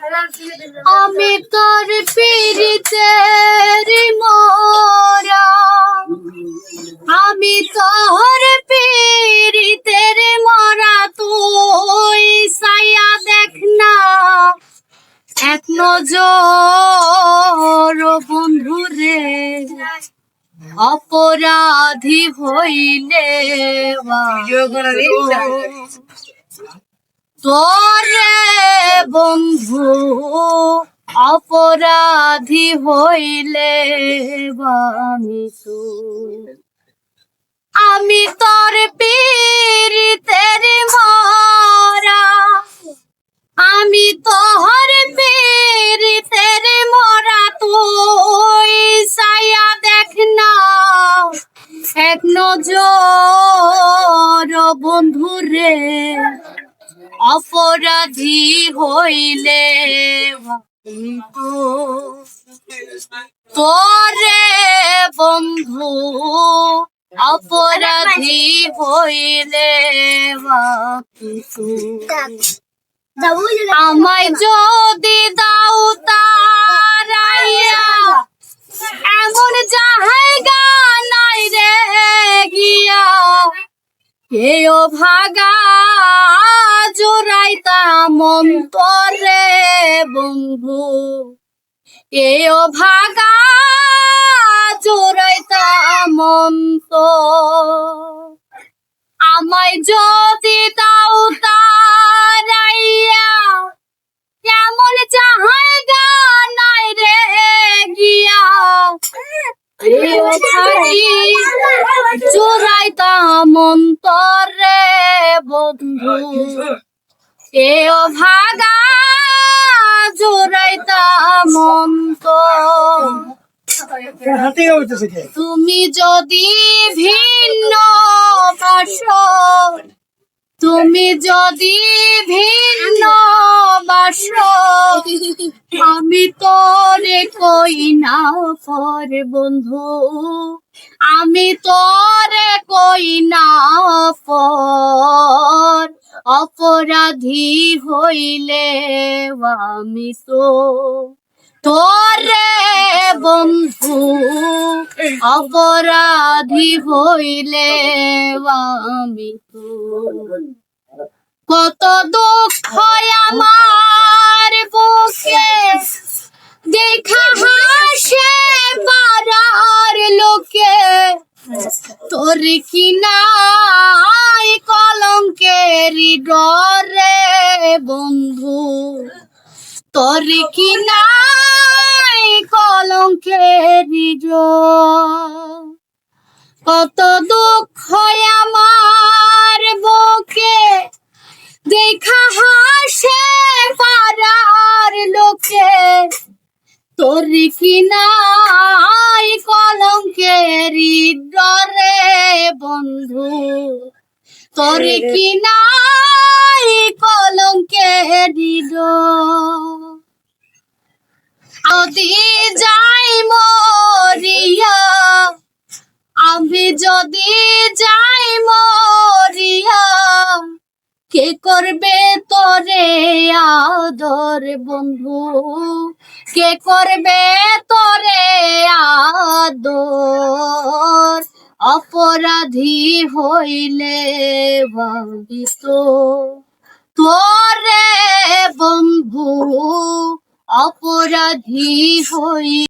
আমি তোর পীড়িতের মরা, আমি তোর পীড়িতের মরা, তুই সাইয়া দেখ না এক নজর বন্ধুরে, অপরাধী হইলে তোরে বন্ধু, অপরাধী হইলে আমি তোর পীড়িতের মরা, আমি তোর পীড়িতের মরা, তুই সাইয়া দেখ না এক নজর বন্ধুরে, অপরাধী হইলে তোরে বন্ধু, অপরাধী হইলে আমায় যদি দাও তারাইয়া, এমন জায়গা নাই রে গিয়া, কেও ভাগা জোড়াইতা মন্তরে বন্ধু, কেও ভাগা জোড়াইতা মন্ত, আমায় যদি দাও তারাইয়া, কেমন জায়গা নাই রে গিয়া, জোড়াইতা মন্তরে বন্ধু, কেও ভাগা জোড়াইতা মন্ত। তুমি যদি ভিন্ন বাসো, তুমি যদি ভিন্ন বাসো, আমি তোরে কই না পর বন্ধু, আমি তোরে কই না পর, অপরাধী হইলে আমি তো তোরে বন্ধু, অপরাধী হইলে আমি তো। কত দুঃখ আমার বুকে দেখা হাসে পাড়ার লোকে, তোর কি নাই কলঙ্কের ডরে বন্ধু, তোর কি নাই কলঙ্কের ডর। কত দুঃখ আমার বুকে দেখা হাসে পাড়ার লোকে, তোর কি নাই কলঙ্কের ডরে বন্ধু, তোর কি নাই কলঙ্কের ডর। যদি যাই মরিয়া, আমি যদি যাই মরিয়া, কে করবে তোরে আদর বন্ধু, কে করবে তোরে আদর, অপরাধী হইলে ভাবিত তোরে বন্ধু, অপরাধী হই।